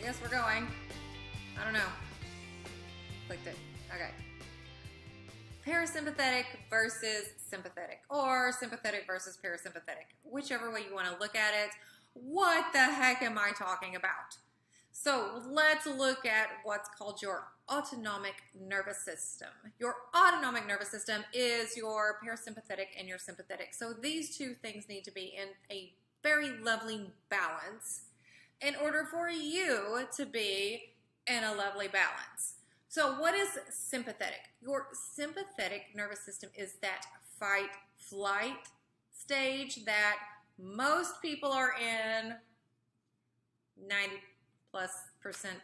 guess we're going. I don't know. Clicked it. Okay. Parasympathetic versus sympathetic, or sympathetic versus parasympathetic, whichever way you want to look at it. What the heck am I talking about? So let's look at what's called your autonomic nervous system. Your autonomic nervous system is your parasympathetic and your sympathetic. So these two things need to be in a very lovely balance in order for you to be in a lovely balance. So what is sympathetic? Your sympathetic nervous system is that fight-flight stage that most people are in 90+%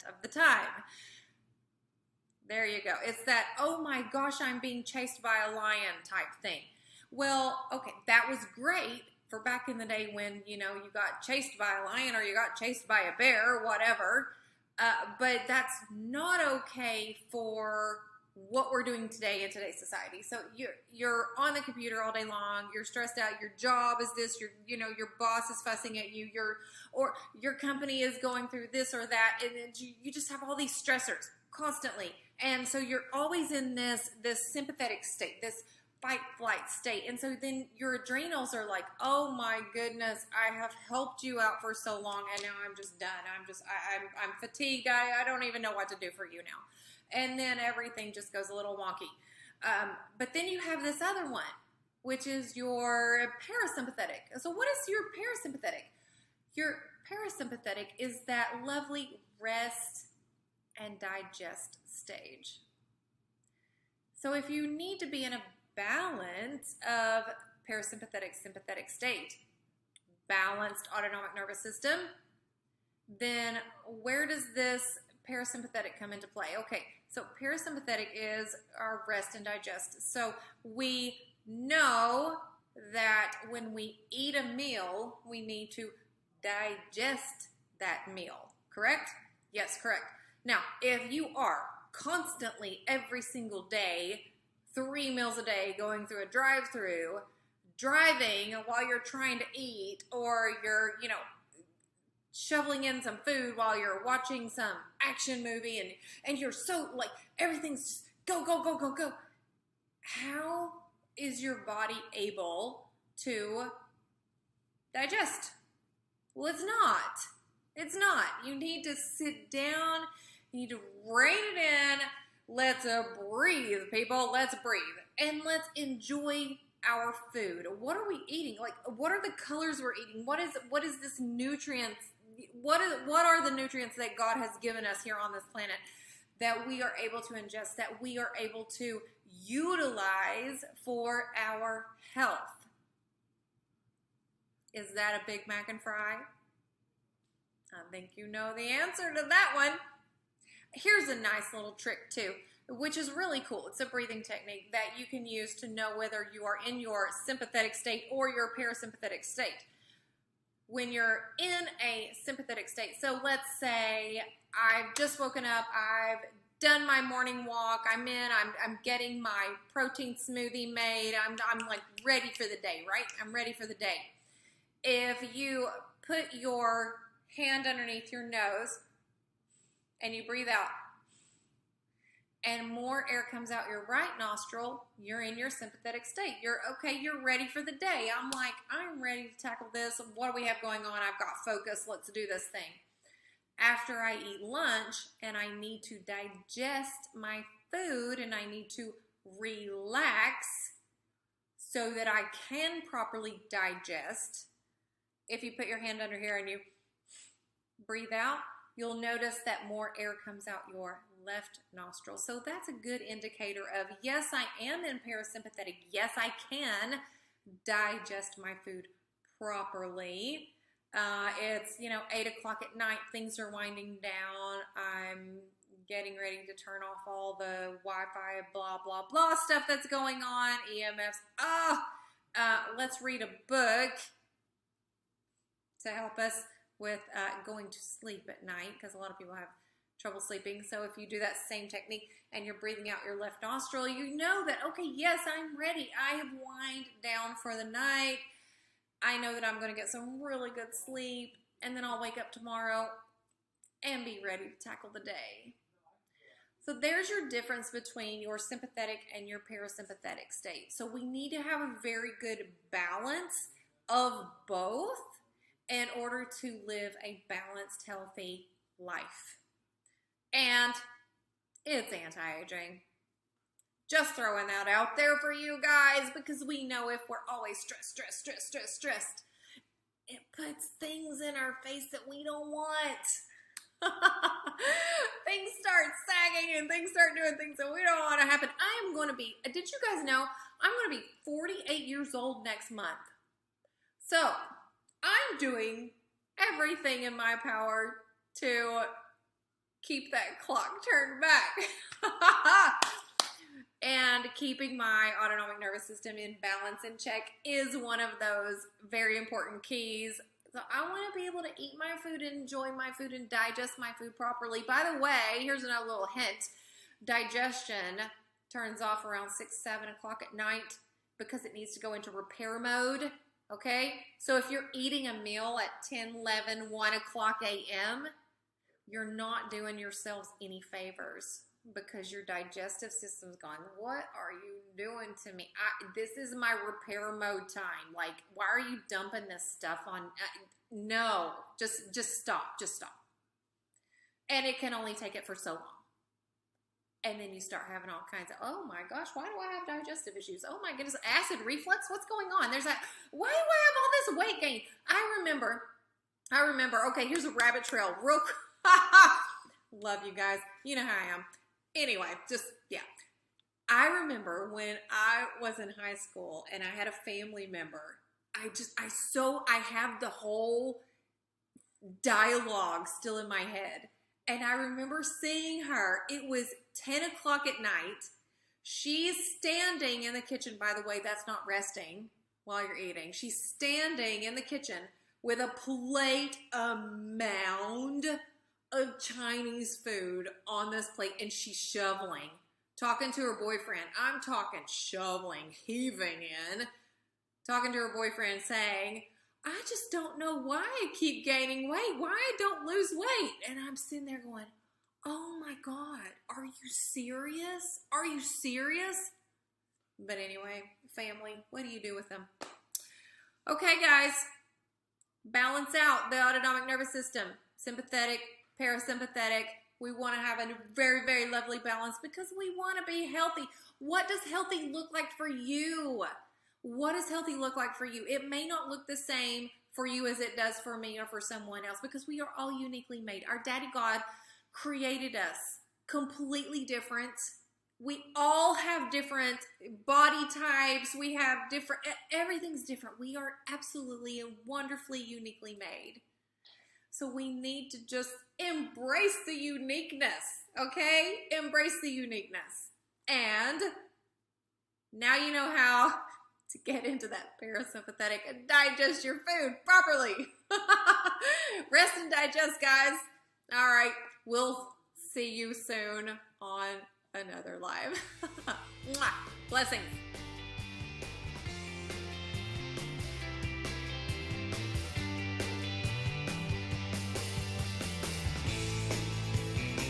of the time. There you go. It's that, oh my gosh, I'm being chased by a lion type thing. Well, okay, that was great for back in the day when, you got chased by a lion or you got chased by a bear or whatever. But that's not okay for what we're doing today in today's society. So you're on the computer all day long. You're stressed out. Your job is this. Your boss is fussing at you. Your company is going through this or that, and you just have all these stressors constantly. And so you're always in this sympathetic state, this fight-flight state. And so then your adrenals are like, oh my goodness, I have helped you out for so long, and now I'm just done. I'm fatigued. I don't even know what to do for you now. And then everything just goes a little wonky. But then you have this other one, which is your parasympathetic. So what is your parasympathetic? Your parasympathetic is that lovely rest and digest stage. So if you need to be in a balance of parasympathetic, sympathetic state, balanced autonomic nervous system, then where does this parasympathetic come into play? Okay, so parasympathetic is our rest and digest. So we know that when we eat a meal, we need to digest that meal, correct? Yes, correct. Now, if you are constantly every single day, 3 meals a day, going through a drive-through, driving while you're trying to eat, or you're, shoveling in some food while you're watching some action movie, and you're so, everything's just go, go, go, go, go. How is your body able to digest? Well, it's not. It's not. You need to sit down. You need to rein it in. Let's breathe, people. Let's breathe. And let's enjoy our food. What are we eating? What are the colors we're eating? What is this nutrients? What are the nutrients that God has given us here on this planet that we are able to ingest, that we are able to utilize for our health? Is that a Big Mac and fry? I think you know the answer to that one. Here's a nice little trick too, which is really cool. It's a breathing technique that you can use to know whether you are in your sympathetic state or your parasympathetic state. When you're in a sympathetic state, so let's say I've just woken up, I've done my morning walk, I'm getting my protein smoothie made, I'm ready for the day, right? I'm ready for the day. If you put your hand underneath your nose and you breathe out, and more air comes out your right nostril, you're in your sympathetic state. You're okay, you're ready for the day. I'm ready to tackle this. What do we have going on? I've got focus. Let's do this thing. After I eat lunch and I need to digest my food and I need to relax so that I can properly digest, if you put your hand under here and you breathe out, you'll notice that more air comes out your left nostril. So that's a good indicator of, yes, I am in parasympathetic. Yes, I can digest my food properly. It's, 8 o'clock at night. Things are winding down. I'm getting ready to turn off all the Wi-Fi, blah, blah, blah stuff that's going on. EMFs. Let's read a book to help us with going to sleep at night, because a lot of people have trouble sleeping. So if you do that same technique and you're breathing out your left nostril, you know that, okay, yes, I'm ready. I have wind down for the night. I know that I'm going to get some really good sleep, and then I'll wake up tomorrow and be ready to tackle the day. So there's your difference between your sympathetic and your parasympathetic state. So we need to have a very good balance of both in order to live a balanced, healthy life. And it's anti-aging. Just throwing that out there for you guys, because we know if we're always stressed, it puts things in our face that we don't want. Things start sagging and things start doing things that we don't want to happen. I am going to be, did you guys know, I'm going to be 48 years old next month. So I'm doing everything in my power to keep that clock turned back. And keeping my autonomic nervous system in balance and check is one of those very important keys. So I want to be able to eat my food and enjoy my food and digest my food properly. By the way, here's another little hint. Digestion turns off around 6, 7 o'clock at night because it needs to go into repair mode. Okay? So if you're eating a meal at 10, 11, 1 o'clock a.m., you're not doing yourselves any favors, because your digestive system's gone, what are you doing to me? This is my repair mode time. Like, why are you dumping this stuff on? No, just stop. And it can only take it for so long. And then you start having all kinds of, oh my gosh, why do I have digestive issues? Oh my goodness, acid reflux, what's going on? There's that, why do I have all this weight gain? I remember, okay, here's a rabbit trail. Real love you guys. You know how I am. Anyway, yeah. I remember when I was in high school and I had a family member, I have the whole dialogue still in my head. And I remember seeing her, it was 10 o'clock at night. She's standing in the kitchen, by the way, that's not resting while you're eating. She's standing in the kitchen with a plate, a mound of Chinese food on this plate, and she's shoveling, talking to her boyfriend. I'm talking shoveling, heaving in, talking to her boyfriend saying, I just don't know why I keep gaining weight, why I don't lose weight. And I'm sitting there going, oh my God, are you serious? Are you serious? But anyway, family, what do you do with them? Okay, guys, balance out the autonomic nervous system, sympathetic, parasympathetic. We want to have a very, very lovely balance because we want to be healthy. What does healthy look like for you? What does healthy look like for you? It may not look the same for you as it does for me or for someone else, because we are all uniquely made. Our Daddy God created us completely different. We all have different body types. We have different, everything's different. We are absolutely and wonderfully uniquely made. So we need to just embrace the uniqueness, okay? Embrace the uniqueness. And now you know how to get into that parasympathetic and digest your food properly. Rest and digest, guys. All right, we'll see you soon on another live. Blessings.